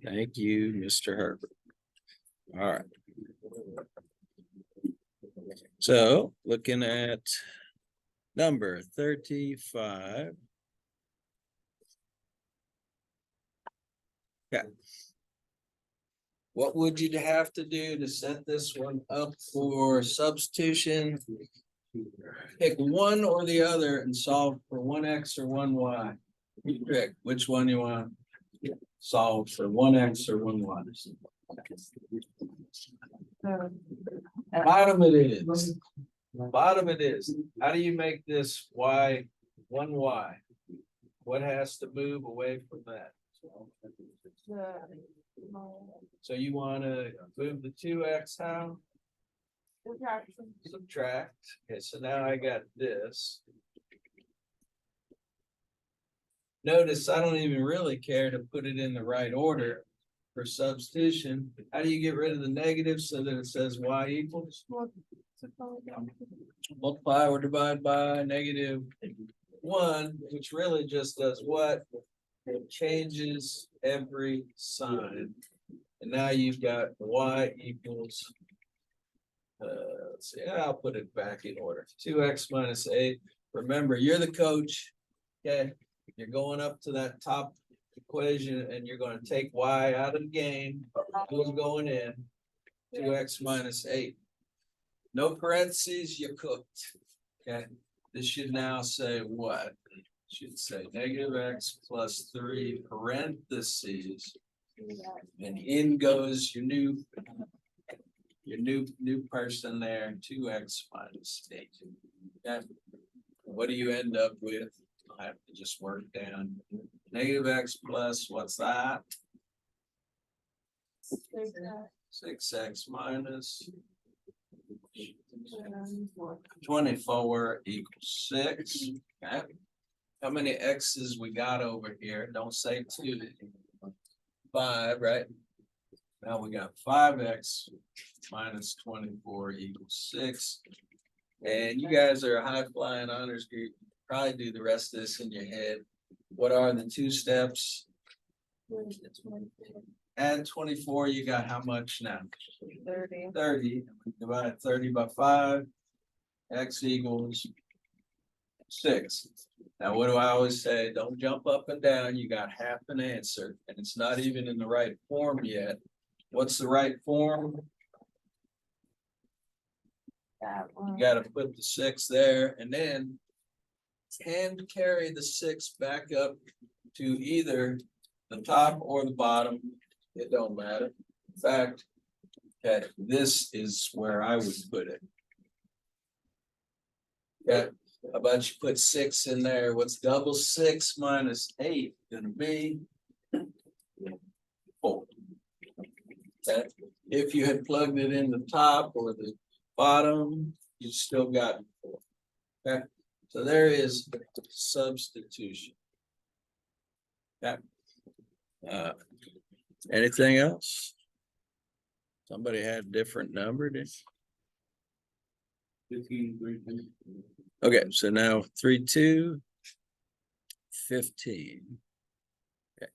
Thank you, Mr. Herbert. All right. So looking at number 35. Okay. What would you have to do to set this one up for substitution? Pick one or the other and solve for one X or one Y. You pick which one you want to solve for one X or one Y. Bottom it is. Bottom it is. How do you make this Y one Y? What has to move away from that? So you want to move the two X how? Subtract. Okay, so now I got this. Notice I don't even really care to put it in the right order for substitution. How do you get rid of the negative so that it says Y equals? Multiply or divide by -1, which really just does what? It changes every sign. And now you've got Y equals, let's see, I'll put it back in order. 2X minus 8. Remember, you're the coach. Okay, you're going up to that top equation and you're going to take Y out of the game. Who's going in? 2X minus 8. No parentheses, you're cooked. Okay, this should now say what? It should say -X plus 3 parentheses. And in goes your new person there, 2X minus 8. Okay. What do you end up with? I have to just work down. -X plus what's that? 6X minus 24 equals 6. Okay. How many X's we got over here? Don't say 2. 5, right? Now we got 5X minus 24 equals 6. And you guys are a high flying honors group. Probably do the rest of this in your head. What are the two steps? Add 24, you got how much now? 30. 30. Divide 30 by 5. X equals 6. Now, what do I always say? Don't jump up and down. You got half an answer, and it's not even in the right form yet. What's the right form? You got to put the 6 there, and then hand carry the 6 back up to either the top or the bottom. It don't matter. In fact, okay, this is where I would put it. Okay, how about you put 6 in there? What's double 6 minus 8 gonna be? 4. Okay, if you had plugged it in the top or the bottom, you still got 4. Okay, so there is substitution. Okay. Anything else? Somebody had a different number, did? 15. Okay, so now 3, 2, 15. Okay.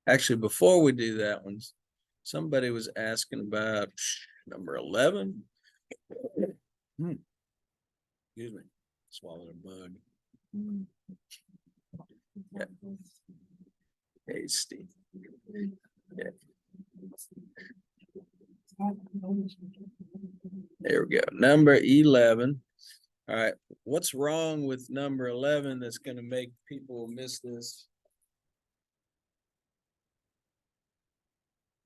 Actually, before we do that one, somebody was asking about number 11. Excuse me, swallowed a bug. Yeah. Tasty. Yeah. There we go. Number 11. All right. What's wrong with number 11 that's going to make people miss this?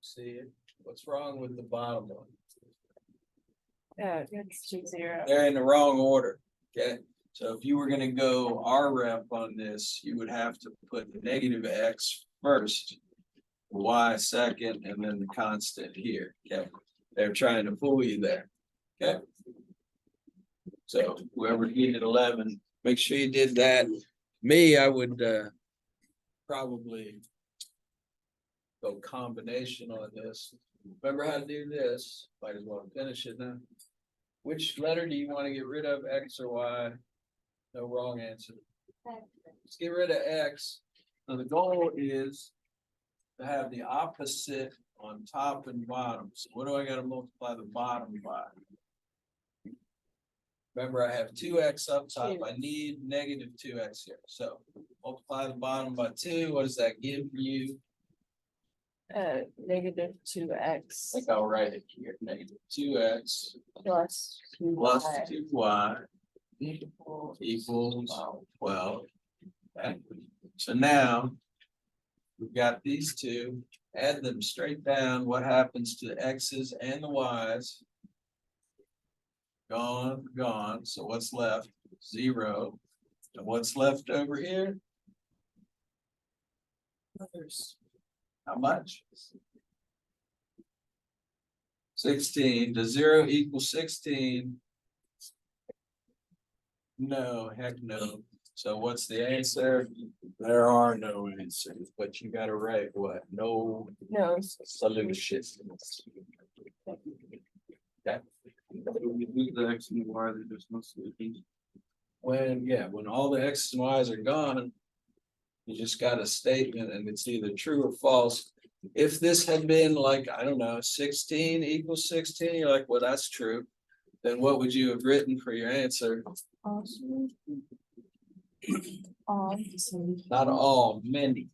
See it? What's wrong with the bottom one? Yeah, it's 2-0. They're in the wrong order. Okay. So if you were going to go R rep on this, you would have to put the -X first, Y second, and then the constant here. Okay. They're trying to fool you there. Okay. So whoever needed 11, make sure you did that. Me, I would probably go combination on this. Remember how to do this? Might as well finish it now. Which letter do you want to get rid of, X or Y? No wrong answer. Let's get rid of X. So the goal is to have the opposite on top and bottom. So what do I gotta multiply the bottom by? Remember, I have two X up top. I need negative two X here. So multiply the bottom by two. What does that give you? Negative 2x I think I'll write it here. Negative two X plus plus 2y two Y equals equals 12. Okay. So now we've got these two, add them straight down. What happens to the X's and the Y's? Gone, gone. So what's left? 0. And what's left over here? Others. How much? 16. Does 0 equal 16? No, heck no. So what's the answer? There are no answers, but you gotta write what? No no solutions. Okay. We lose the X and the Y, there's no solutions. When all the X's and Y's are gone, you just got a statement and it's either true or false. If this had been like, I don't know, 16 equals 16, you're like, well, that's true. Then what would you have written for your answer? Not all, many.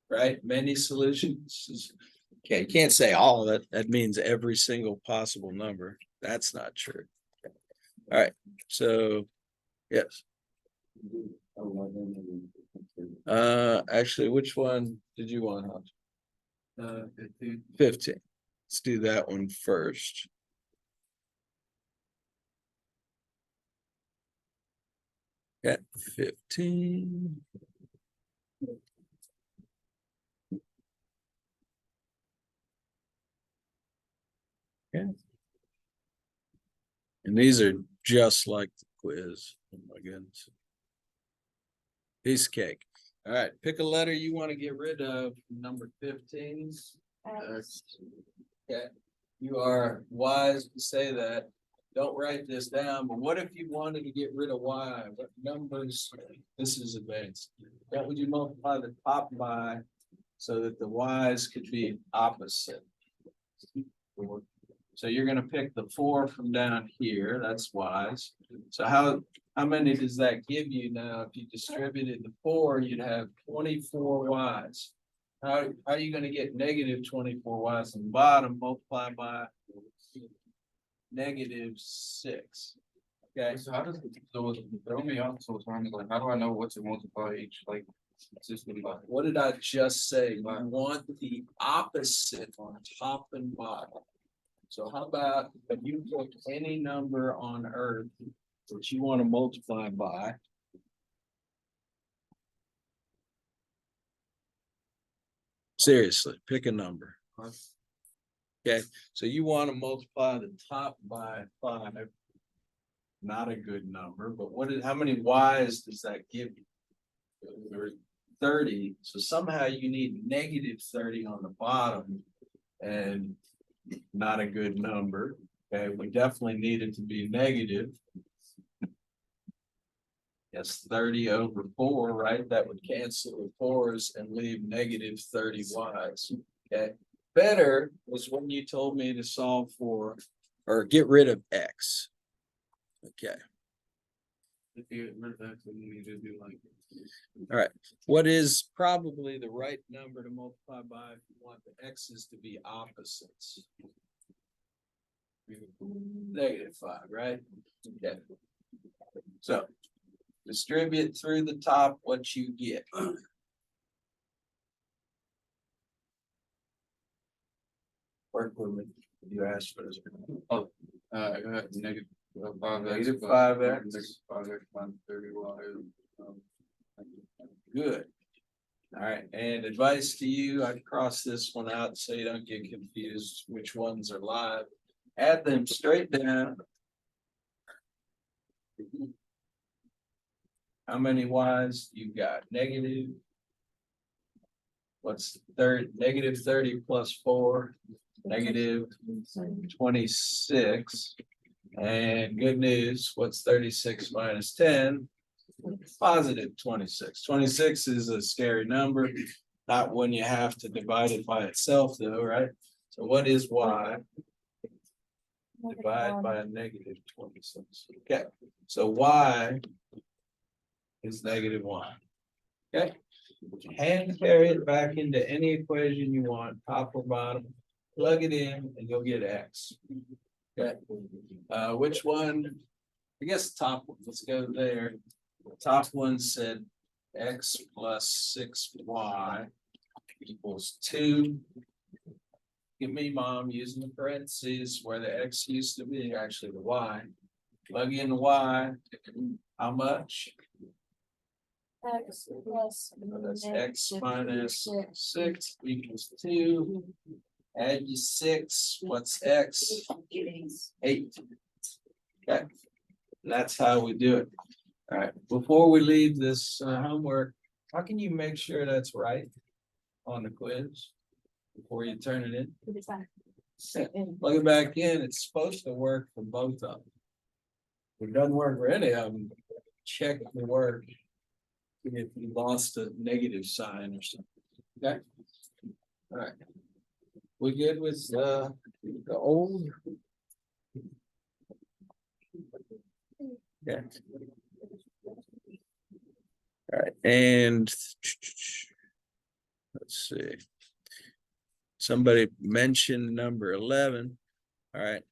Right, many solutions. Okay, you can't say all of that. That means every single possible number. That's not true. All right, so, yes. Actually, which one did you want? Hans? 15. Let's do that one first. At 15. Okay. And these are just like the quiz. Oh my goodness. Piece of cake. All right, pick a letter you want to get rid of. Number 15. Okay, you are wise to say that. Don't write this down, but what if you wanted to get rid of Y? What numbers? This is advanced. What would you multiply the top by so that the Y's could be opposite? So you're gonna pick the 4 from down here. That's Y's. So how many does that give you now? If you distributed the 4, you'd have 24 Y's. How are you gonna get negative 24 Y's on the bottom, multiply by negative 6? Okay, So how does it, so throw me off, so it's like, how do I know what to multiply each, like, system by? what did I just say? You want the opposite on top and bottom. So how about if you pick any number on earth that you want to multiply by? Seriously, pick a number. Okay, so you want to multiply the top by 5. Not a good number, but how many Y's does that give you? 30, so somehow you need negative 30 on the bottom. And not a good number. Okay, we definitely need it to be negative. Yes, 30 over 4, right? That would cancel the 4's and leave negative 30 Y's. Okay, better was when you told me to solve for or get rid of X. Okay. If you get rid of that, then you need to do like. All right, what is probably the right number to multiply by if you want the X's to be opposites? Negative 5, right? Okay. So distribute through the top what you get. Work with me. You asked for this. I got negative 5x. Negative 5x. Negative 5x minus 30y. Good. All right, and advice to you, I'd cross this one out so you don't get confused which ones are live. Add them straight down. How many Y's you got? Negative. What's negative 30 plus 4? Negative 26. And good news, what's 36 minus 10? positive 26. 26 is a scary number, not when you have to divide it by itself though, right? So what is y? Divide by a negative 26. Okay, so y is -1. Okay, hand carry it back into any equation you want, top or bottom, plug it in and you'll get x. Okay, which one? I guess top one, let's go there. The top one said x plus 6y equals 2. Give me mom using the parentheses where the x used to be, actually the y. Plug in the y, how much? X plus. That's x minus 6 equals 2. Add your 6, what's x? 8. Okay, that's how we do it. All right, before we leave this homework, how can you make sure that's right on the quiz before you turn it in? Plug it back in, it's supposed to work for both of them. If it doesn't work for any of them, check the work. If you lost a negative sign or something, okay? All right. We good with the old? Yeah. All right, and let's see. Somebody mentioned number 11. All right.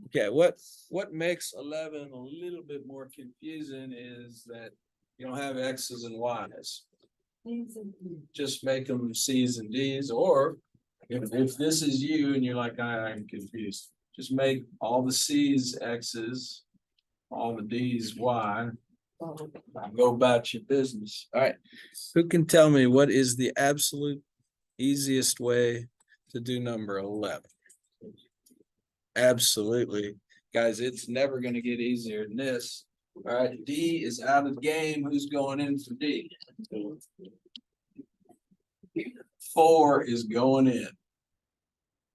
Okay, what makes 11 a little bit more confusing is that you don't have X's and Y's. Just make them C's and D's, or if this is you and you're like, I'm confused, just make all the C's X's, all the D's Y. Go about your business. All right. Who can tell me what is the absolute easiest way to do number 11? Absolutely. Guys, it's never going to get easier than this. All right. D is out of the game. Who's going in for D? 4 is going in.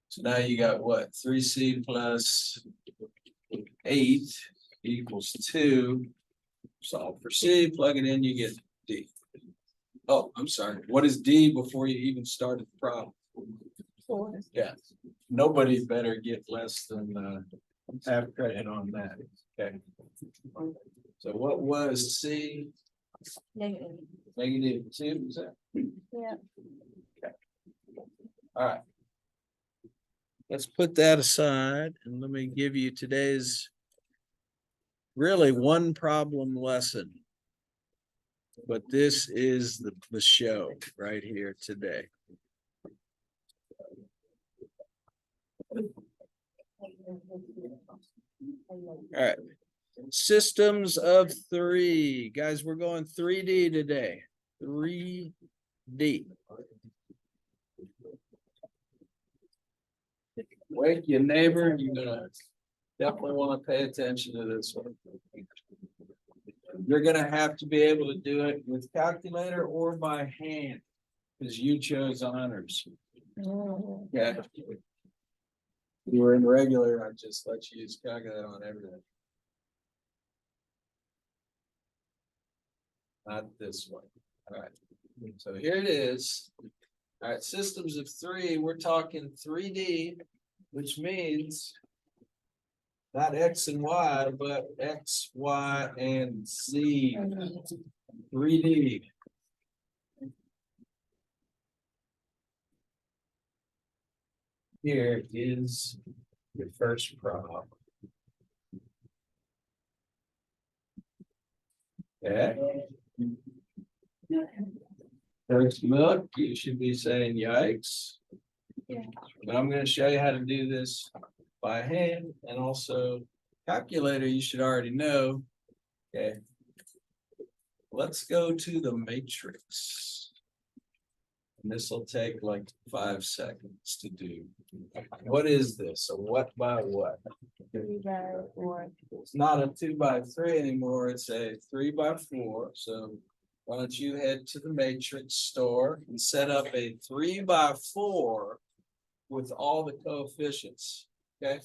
So now you got what? 3C plus 8 equals 2. Solve for C, plug it in, you get D. Oh, I'm sorry. What is D before you even started the problem? 4. Yeah, nobody better get less than half credit on that. Okay. So what was C? Negative. -2, is that? Yeah. All right. Let's put that aside and let me give you today's really one problem lesson. But this is the show right here today. All right. Systems of 3. Guys, we're going 3D today. 3D. Wake your neighbor, you're gonna definitely want to pay attention to this one. You're gonna have to be able to do it with calculator or by hand, because you chose honors. Yeah. If you were in regular, I'd just let you use calculator on everything. Not this one. All right. So here it is. All right, systems of 3, we're talking 3D, which means not X and Y, but X, Y, and Z. 3D. Here is your first problem. Okay. First look, you should be saying yikes. Yeah. But I'm going to show you how to do this by hand, and also calculator you should already know. Okay. Let's go to the matrix. And this will take like 5 seconds to do. What is this? A what by what? 3 by 4. It's not a 2 by 3 anymore. It's a 3 by 4. So why don't you head to the matrix store and set up a 3 by 4 with all the coefficients. Okay.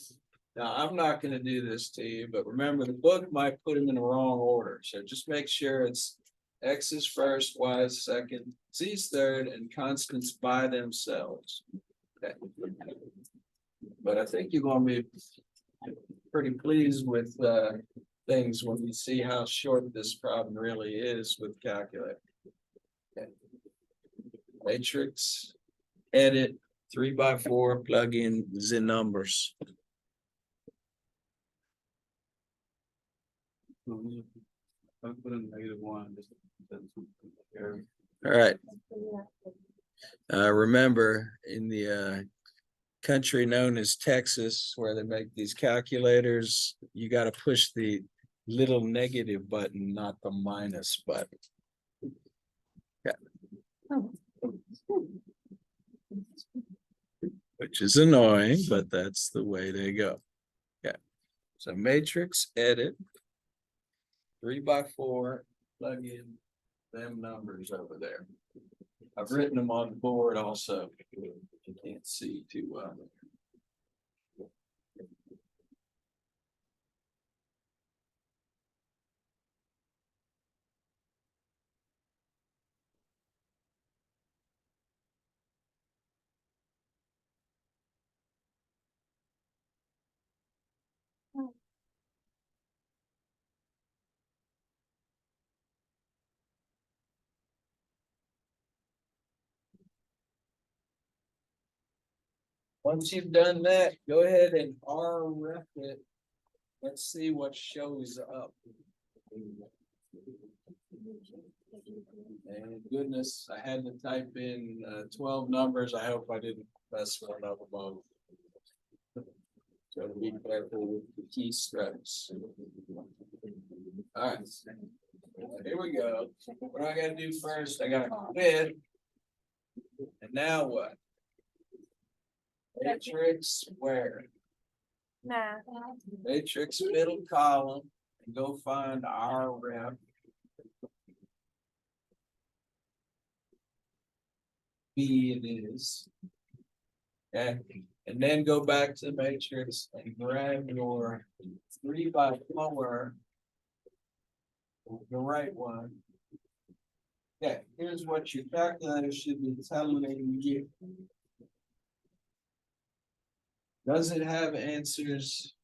Now, I'm not gonna do this to you, but remember, the book might put them in the wrong order, so just make sure it's X is first, Y is second, Z's third, and constants by themselves. Okay. But I think you're gonna be pretty pleased with things when you see how short this problem really is with calculator. Okay. Matrix, edit, 3x4, plug in the numbers. I put in -1, just. All right. Remember in the country known as Texas, where they make these calculators, you got to push the little negative button, not the minus button. Which is annoying, but that's the way they go. Yeah. So matrix edit, 3x4, plug in them numbers over there. I've written them on the board also. You can't see too well. Once you've done that, go ahead and ref it. Let's see what shows up. And goodness, I had to type in 12 numbers. I hope I didn't mess one up above. So be careful with the key strokes. All right, here we go. What do I gotta do first? I gotta quit. And now what? Matrix where? Nah. Matrix middle column, and go find our ref. B it is. Okay, and then go back to the matrix and grab your 3x4. The right one. Okay, here's what your calculator should be telling you. Does it have answers?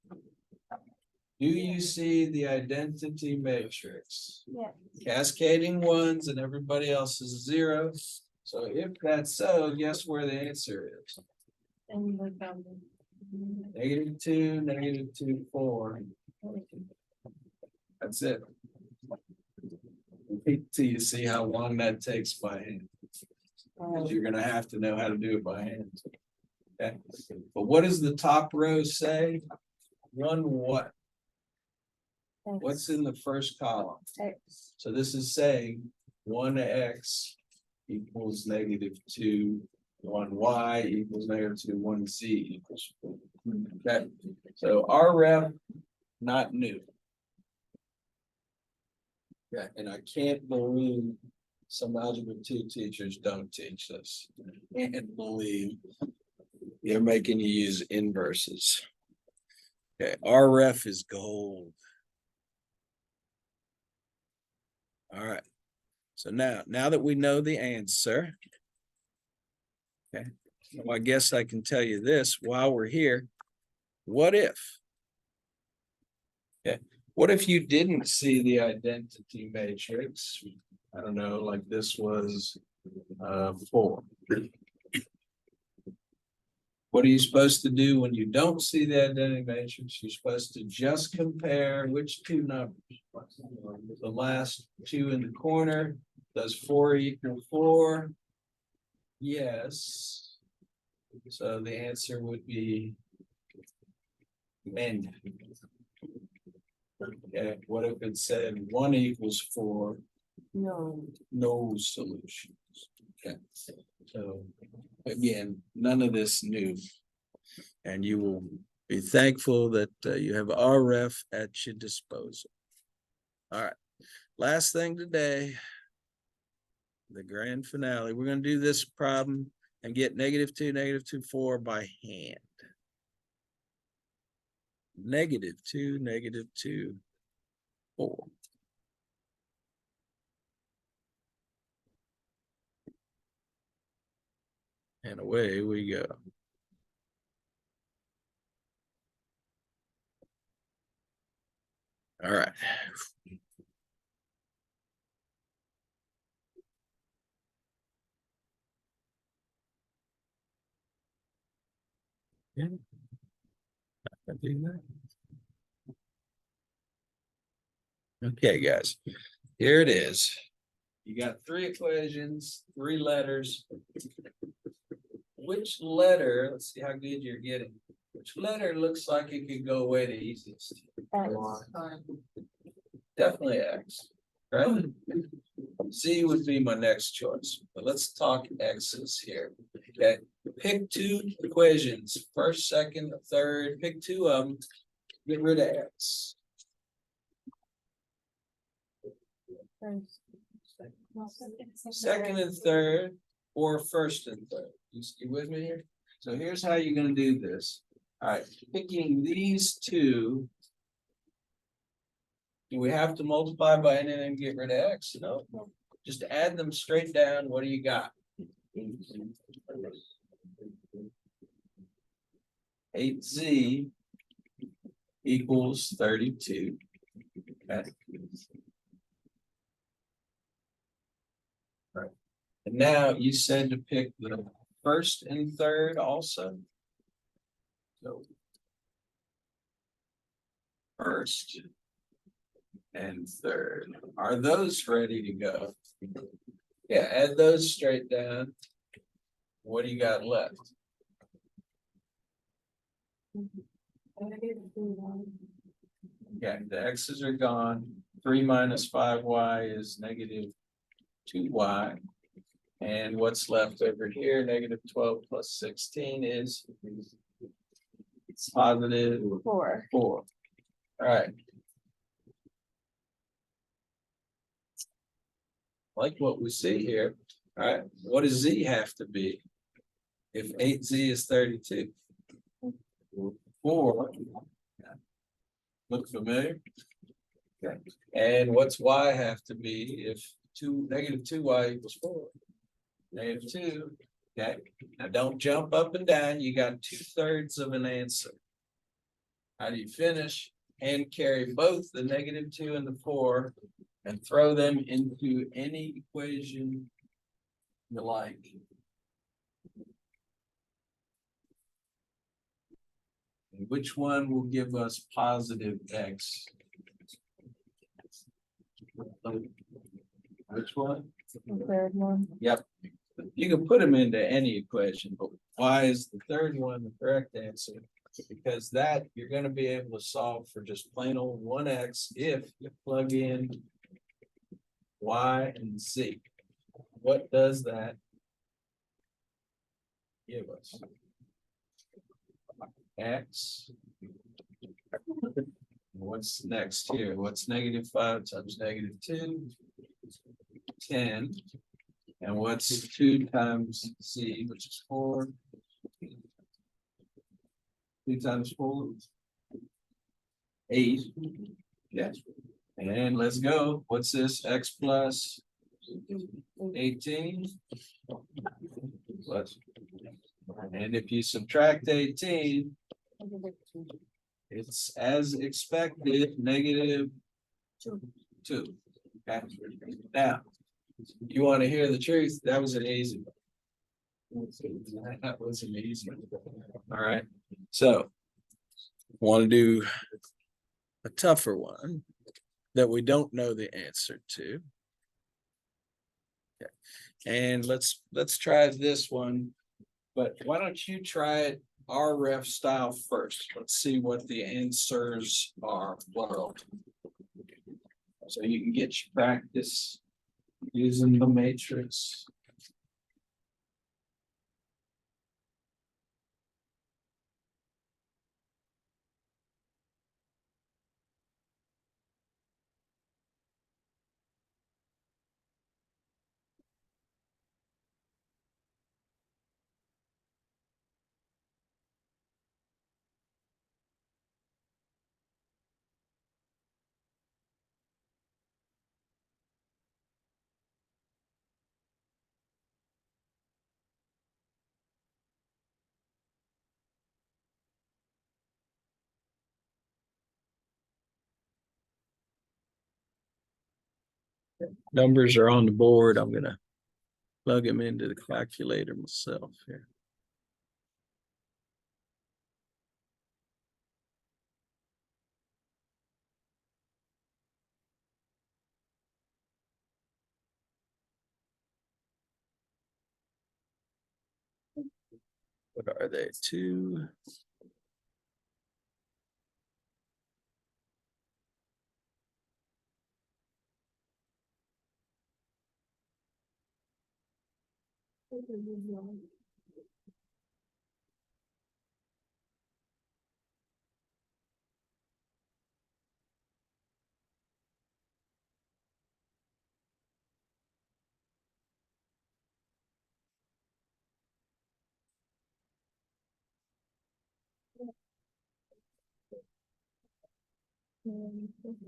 Do you see the identity matrix? Yeah. Cascading ones and everybody else is zeros. So if that's so, guess where the answer is? And you look down. -2, -2, 4. That's it. Wait till you see how long that takes by hand. 'Cause you're gonna have to know how to do it by hand. Okay, but what does the top row say? Run what? What's in the first column? X. So this is saying 1x equals -2, 1y equals -2, 1z equals 4. Okay, so our ref, not new. Yeah, and I can't believe some algebra 2 teachers don't teach this. Can't believe they're making you use inverses. Okay, our ref is gold. All right. So now that we know the answer. Okay, well, I guess I can tell you this while we're here. What if? Okay, what if you didn't see the identity matrix? I don't know, like this was 4. What are you supposed to do when you don't see the identity matrix? You're supposed to just compare which two numbers. The last two in the corner, does 4 equal 4? Yes. So the answer would be men. Okay, what if it said 1 equals 4? No. No solutions. Okay, so again, none of this new. And you will be thankful that you have RF at your disposal. All right, last thing today, the grand finale. We're going to do this problem and get -2, -2, 4 by hand. -2, -2, 4. And away we go. All right. Yeah. I do that. Okay, guys, here it is. You got 3 equations, 3 letters. Which letter, let's see how good you're getting. Which letter looks like it could go away the easiest? Definitely X, right? Z would be my next choice, but let's talk X's here. Okay, pick 2 equations, first, second, third, pick 2 of them, get rid of X. Second and third, or first and third. You with me here? So here's how you're gonna do this. All right, picking these 2. Do we have to multiply by n and then get rid of X? No, just add them straight down. What do you got? 8Z equals 32. Okay. Right. And now you said to pick the first and third also. So first and third, are those ready to go? Yeah, add those straight down. What do you got left? Yeah, the X's are gone. 3 minus 5y is -2y. And what's left over here, -12 plus 16 is it's +4. 4. All right. Like what we see here. All right, what does Z have to be? If 8Z is 32. 4. Look familiar? Okay. And what's Y have to be if -2y equals 4? -2. Okay, now don't jump up and down. You got 2/3 of an answer. How do you finish? And carry both the -2 and the 4 and throw them into any equation you like. And which one will give us positive X? Which one? The third one. Yep. You can put them into any equation, but why is the third one the correct answer? Because that you're gonna be able to solve for just plain old 1x if you plug in Y and Z. What does that give us? X. What's next here? What's -5 times -2? 10. And what's 2 times Z, which is 4? 2 times 4? 8. Yes. And let's go. What's this? X plus 18. Plus. And if you subtract 18, it's as expected, -2. Okay. Now, you want to hear the truth? That was an easy one. That was an easy one. All right. So, want to do a tougher one that we don't know the answer to. Okay. And let's try this one. But why don't you try it RF style first? Let's see what the answers are, plural. So you can get your practice using the matrix. Numbers are on the board. I'm gonna plug them into the calculator myself here. What are they? 2.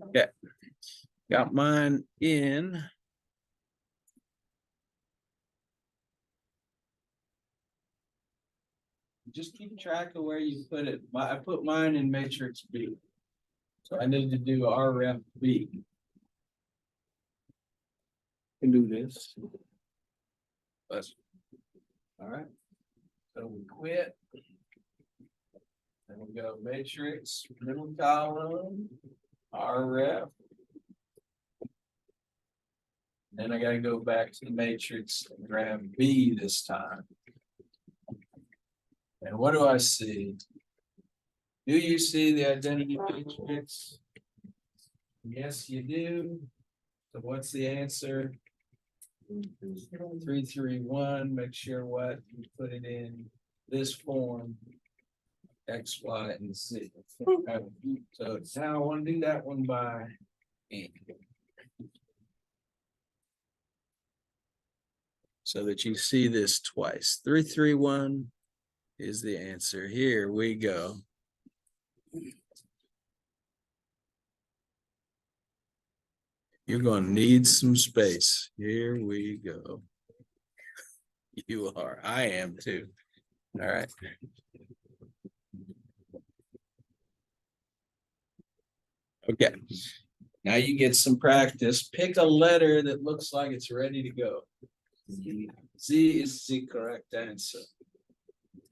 Okay. Got mine in. Just keep track of where you put it. I put mine in matrix B. So I need to do RF B. Can do this. All right. So we quit. Then we go matrix, middle column, RF. Then I gotta go back to the matrix and grab B this time. And what do I see? Do you see the identity matrix? Yes, you do. So what's the answer? 331. Make sure what you put it in this form. X, Y, and Z. So now I want to do that one by hand. So that you see this twice. 331 is the answer. Here we go. You're going to need some space. Here we go. You are. I am too. All right. Okay. Now you get some practice. Pick a letter that looks like it's ready to go. Z is the correct answer.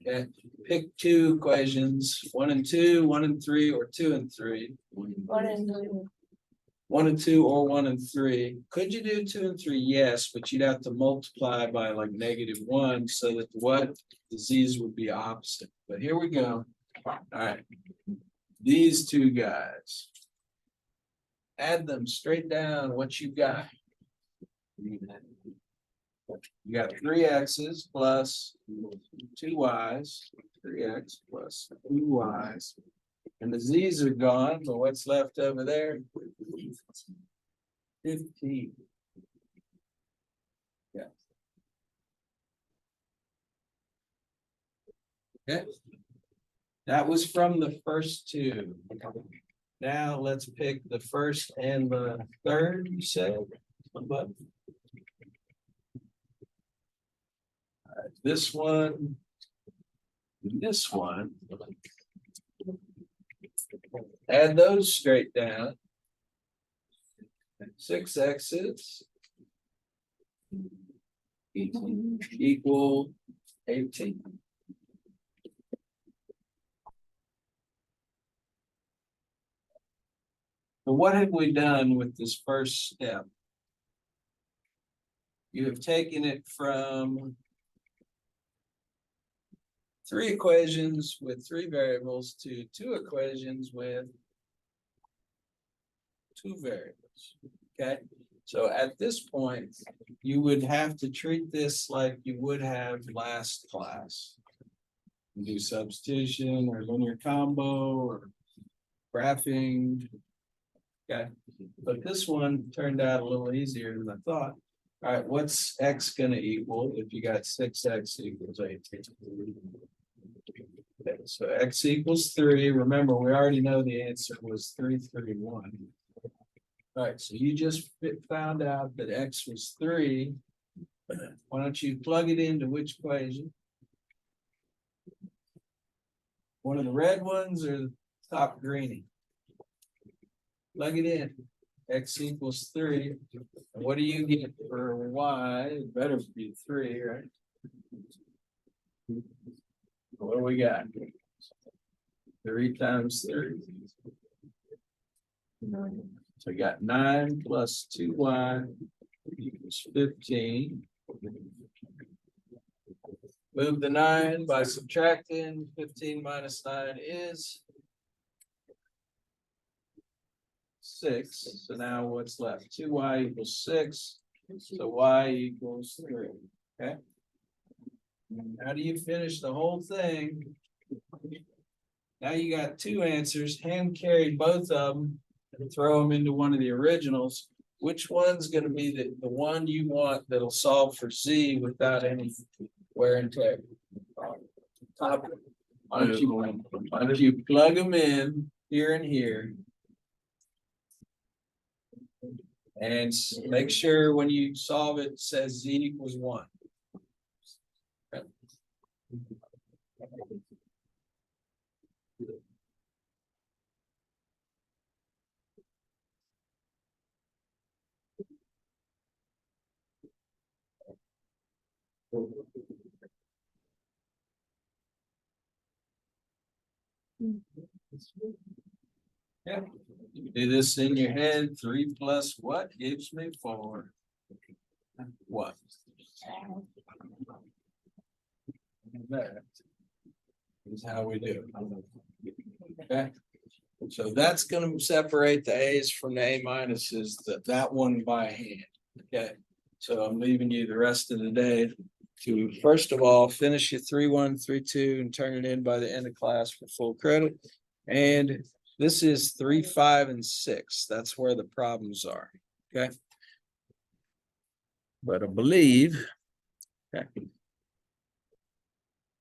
Okay. Pick 2 equations, 1 and 2, 1 and 3, or 2 and 3. 1 and 2. 1 and 2 or 1 and 3. Could you do 2 and 3? Yes, but you'd have to multiply by like -1 so that what the z's would be opposite. But here we go. All right. These 2 guys. Add them straight down what you got. You got 3x's plus 2y's, 3x plus 2y's. And the z's are gone, but what's left over there? 15. Yeah. Okay. That was from the first 2. Now let's pick the first and the third, you said. But this one, this one. Add those straight down. 6 x's equal 18. So what have we done with this first step? You have taken it from 3 equations with 3 variables to 2 equations with 2 variables. Okay, so at this point, you would have to treat this like you would have last class. You do substitution or linear combo or graphing. Okay, but this one turned out a little easier than I thought. All right, what's x gonna equal if you got 6x equals 18? Okay, so x equals 3. Remember, we already know the answer was 331. All right, so you just found out that x was 3. Why don't you plug it into which equation? One of the red ones or the top greenie? Plug it in. X equals 3. What do you get for Y? It better be 3, right? What do we got? 3 times 3. So we got 9 plus 2Y equals 15. Move the 9 by subtracting. 15 minus 9 is 6. So now what's left? 2Y equals 6. So Y equals 3. Okay. How do you finish the whole thing? Now you got 2 answers, hand carry both of them and throw them into one of the originals. Which one's gonna be the one you want that'll solve for Z without any wear and tear? Why don't you plug them in here and here? And make sure when you solve it, it says Z equals 1. Yeah, you do this in your head. 3 plus what gives me 4? What? That is how we do it. Okay. So that's gonna separate the A's from the A minuses, that one by hand. Okay. So I'm leaving you the rest of the day to, first of all, finish your 3-1, 3-2 and turn it in by the end of class for full credit. And this is 3, 5, and 6. That's where the problems are. Okay. But I believe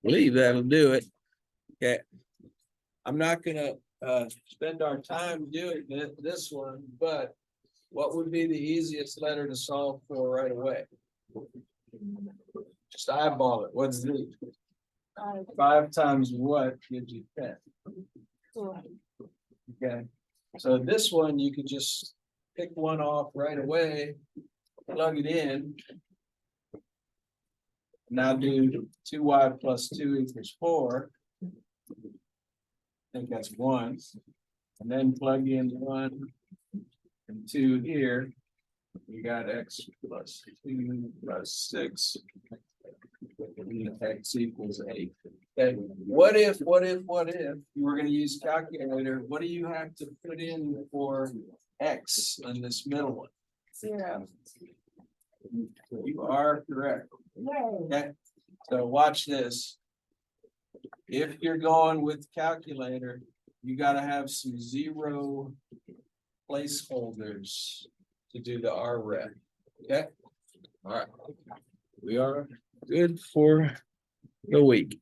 that'll do it. Okay. I'm not gonna spend our time doing this one, but what would be the easiest letter to solve for right away? Just eyeball it. What's the 5 times what gives you 10? Okay, so this one you could just pick one off right away, plug it in. Now do 2y plus 2 equals 4. I think that's 1. And then plug in 1 and 2 here. You got x plus 2 plus 6. X equals 8. Okay, what if you were going to use calculator? What do you have to put in for x in this middle one? 0. You are correct. Okay, so watch this. If you're going with calculator, you got to have some 0 placeholders to do the RREF. Okay, all right, we are good for the week.